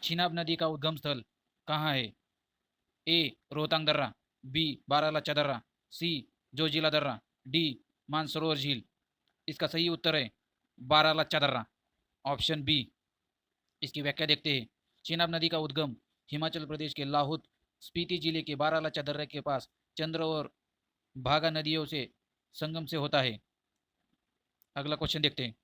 चिनाब नदी का उद्गम स्थल कहाँ है? ए रोहतांग दर्रा, बी बारालाचा दर्रा, सी जोजिला दर्रा, डी मानसरोवर झील। इसका सही उत्तर है बारालाचा दर्रा, ऑप्शन बी। इसकी व्याख्या देखते हैं। चिनाब नदी का उद्गम हिमाचल प्रदेश के लाहौल स्पीति जिले के बारालाचा दर्रे के पास चंद्र और भागा नदियों से संगम से होता है। अगला क्वेश्चन देखते हैं।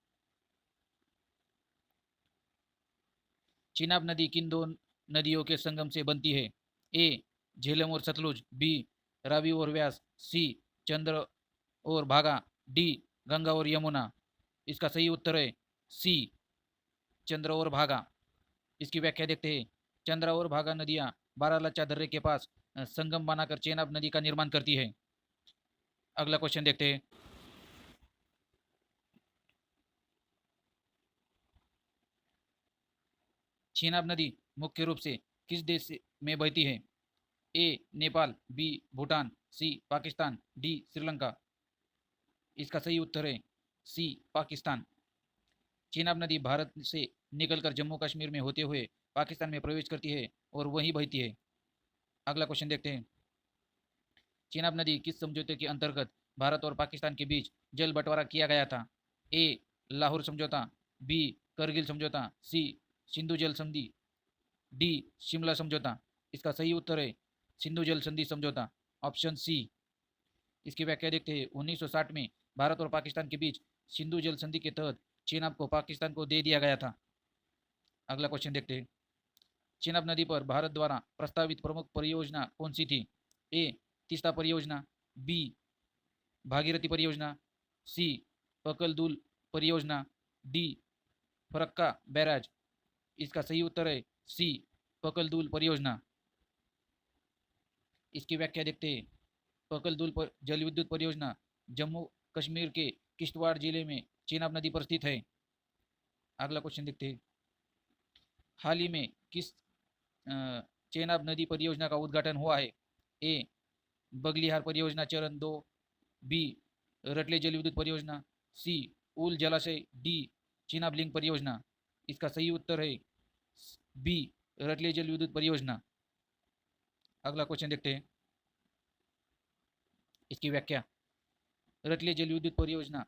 चिनाब नदी किन दो नदियों के संगम से बनती है? ए झेलम और सतलुज, बी रावी और व्यास, सी चंद्र और भागा, डी गंगा और यमुना। इसका सही उत्तर है सी चंद्र और भागा। इसकी व्याख्या देखते हैं। चंद्र और भागा नदियां बारालाचा दर्रे के पास संगम बनाकर चेनाब नदी का निर्माण करती है। अगला क्वेश्चन देखते हैं। चेनाब नदी मुख्य रूप से किस देश में बहती है? ए नेपाल, बी भूटान, सी पाकिस्तान, डी श्रीलंका। इसका सही उत्तर है सी पाकिस्तान। चेनाब नदी भारत से निकलकर जम्मू कश्मीर में होते हुए पाकिस्तान में प्रवेश करती है और वहीं बहती है। अगला क्वेश्चन देखते हैं। चेनाब नदी किस समझौते के अंतर्गत भारत और पाकिस्तान के बीच जल बंटवारा किया गया था? ए लाहौर समझौता, बी करगिल समझौता, सी सिंधु जल संधि, डी शिमला समझौता। इसका सही उत्तर है सिंधु जल संधि समझौता, ऑप्शन सी। इसकी व्याख्या देखते हैं। 1960 में भारत और पाकिस्तान के बीच सिंधु जल संधि के तहत चेनाब को पाकिस्तान को दे दिया गया था। अगला क्वेश्चन देखते हैं। चेनाब नदी पर भारत द्वारा प्रस्तावित प्रमुख परियोजना कौन सी थी? ए तीस्ता परियोजना, बी भागीरथी परियोजना, सी पकलदुल परियोजना, डी फरक्का बैराज। इसका सही उत्तर है सी पकलदुल परियोजना। इसकी व्याख्या देखते हैं। पकलदुल पर जल विद्युत परियोजना जम्मू कश्मीर के किश्तवाड़ जिले में चेनाब नदी पर स्थित है। अगला क्वेश्चन देखते हैं। हाल ही में किस चेनाब नदी परियोजना का उद्घाटन हुआ है? ए बगलिहार परियोजना चरण 2, बी रटले जल विद्युत परियोजना, सी उल जलाशय, डी चेनाब लिंक परियोजना। इसका सही उत्तर है बी रटले जल विद्युत परियोजना। अगला क्वेश्चन देखते हैं। इसकी व्याख्या। रटले जल विद्युत परियोजना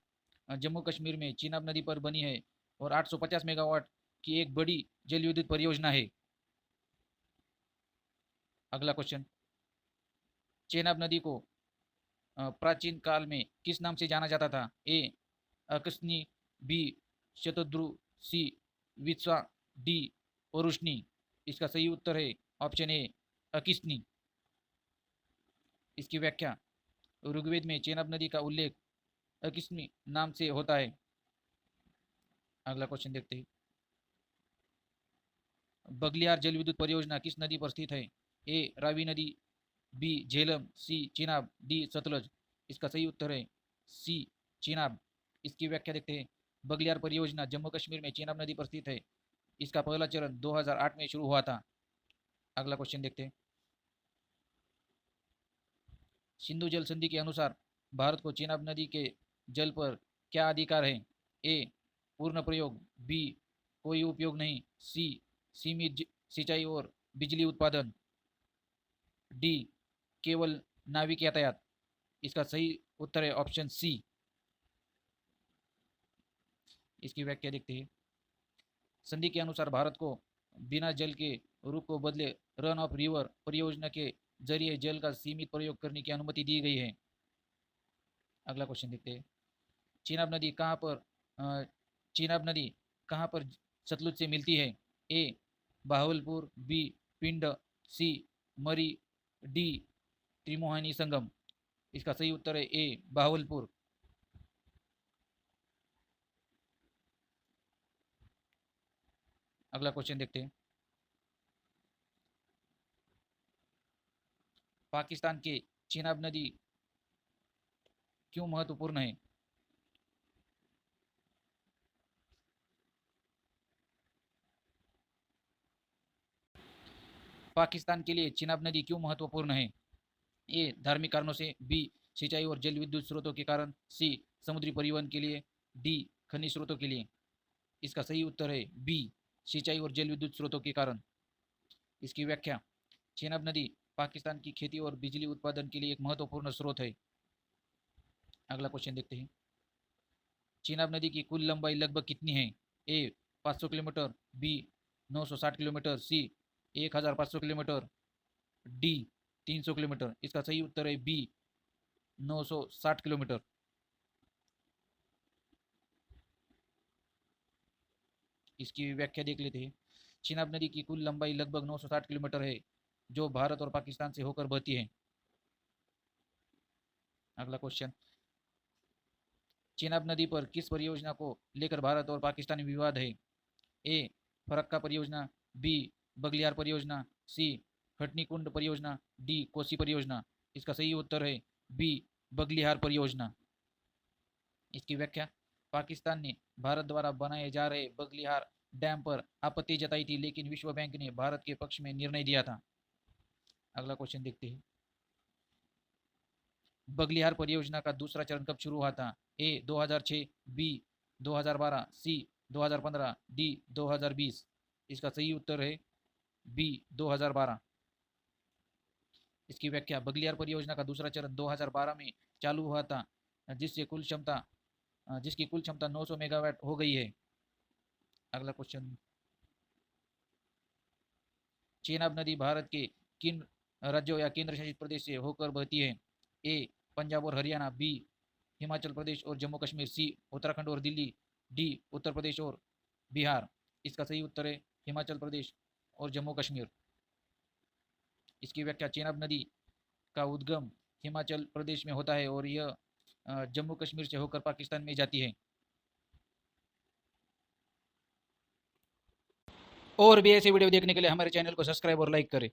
जम्मू कश्मीर में चेनाब नदी पर बनी है और 850 मेगावाट की एक बड़ी जल विद्युत परियोजना है। अगला क्वेश्चन। चेनाब नदी को प्राचीन काल में किस नाम से जाना जाता था? ए अकस्नी, बी शतद्रु, सी वित्सा, डी ओरुष्णी। इसका सही उत्तर है ऑप्शन ए अकिस्नी। इसकी व्याख्या। ऋग्वेद में चेनाब नदी का उल्लेख अकिस्मी नाम से होता है। अगला क्वेश्चन देखते हैं। बगलियार जल विद्युत परियोजना किस नदी पर स्थित है? ए रावी नदी, बी झेलम, सी चिनाब, डी सतलज। इसका सही उत्तर है सी चिनाब। इसकी व्याख्या देखते हैं। बगलियार परियोजना जम्मू कश्मीर में चिनाब नदी पर स्थित है। इसका पहला चरण 2008 में शुरू हुआ था। अगला क्वेश्चन देखते हैं। सिंधु जल संधि के अनुसार भारत को चिनाब नदी के जल पर क्या अधिकार है? ए पूर्ण प्रयोग, बी कोई उपयोग नहीं, सी सीमित सिंचाई और बिजली उत्पादन, डी केवल नाविक यातायात। इसका सही उत्तर है ऑप्शन सी। इसकी व्याख्या देखते हैं। संधि के अनुसार भारत को बिना जल के रूप को बदले रन ऑफ रिवर परियोजना के जरिए जल का सीमित प्रयोग करने की अनुमति दी गई है। अगला क्वेश्चन देखते हैं। चेनाब नदी कहाँ पर अ, चेनाब नदी कहाँ पर सतलुज से मिलती है? ए बहावलपुर, बी पिंड, सी मरी, डी त्रिमोहानी संगम। इसका सही उत्तर है ए बहावलपुर। अगला क्वेश्चन देखते हैं। पाकिस्तान के चेनाब नदी क्यों महत्वपूर्ण है? पाकिस्तान के लिए चेनाब नदी क्यों महत्वपूर्ण है? ए धार्मिक कारणों से, बी सिंचाई और जल विद्युत स्रोतों के कारण, सी समुद्री परिवहन के लिए, डी खनिज स्रोतों के लिए। इसका सही उत्तर है बी सिंचाई और जल विद्युत स्रोतों के कारण। इसकी व्याख्या। चेनाब नदी पाकिस्तान की खेती और बिजली उत्पादन के लिए एक महत्वपूर्ण स्रोत है। अगला क्वेश्चन देखते हैं। चेनाब नदी की कुल लंबाई लगभग कितनी है? ए 500 किलोमीटर, बी 960 किलोमीटर, सी 1500 किलोमीटर, डी 300 किलोमीटर। इसका सही उत्तर है बी 960 किलोमीटर। इसकी व्याख्या देख लेते हैं। चेनाब नदी की कुल लंबाई लगभग 960 किलोमीटर है, जो भारत और पाकिस्तान से होकर बहती है। अगला क्वेश्चन। चेनाब नदी पर किस परियोजना को लेकर भारत और पाकिस्तान में विवाद है? ए फरक्का परियोजना, बी बगलियार परियोजना, सी खटनी कुंड परियोजना, डी कोसी परियोजना। इसका सही उत्तर है बी बगलिहार परियोजना। इसकी व्याख्या। पाकिस्तान ने भारत द्वारा बनाए जा रहे बगलिहार डैम पर आपत्ति जताई थी, लेकिन विश्व बैंक ने भारत के पक्ष में निर्णय दिया था। अगला क्वेश्चन देखते हैं। बगलिहार परियोजना का दूसरा चरण कब शुरू हुआ था? ए 2006, बी 2012, सी 2015, डी 2020। इसका सही उत्तर है बी 2012। इसकी व्याख्या। बगलियार परियोजना का दूसरा चरण 2012 में चालू हुआ था, जिसकी कुल क्षमता 900 मेगावाट हो गई है। अगला क्वेश्चन। चेनाब नदी भारत के किन राज्यों या केंद्र शासित प्रदेश से होकर बहती है? ए पंजाब और हरियाणा, बी हिमाचल प्रदेश और जम्मू कश्मीर, सी उत्तराखंड और दिल्ली, डी उत्तर प्रदेश और बिहार। इसका सही उत्तर है हिमाचल प्रदेश और जम्मू कश्मीर। इसकी व्याख्या। चेनाब नदी का उद्गम हिमाचल प्रदेश में होता है और यह जम्मू कश्मीर से होकर पाकिस्तान में जाती है। और भी ऐसे वीडियो देखने के लिए हमारे चैनल को सब्सक्राइब और लाइक करें।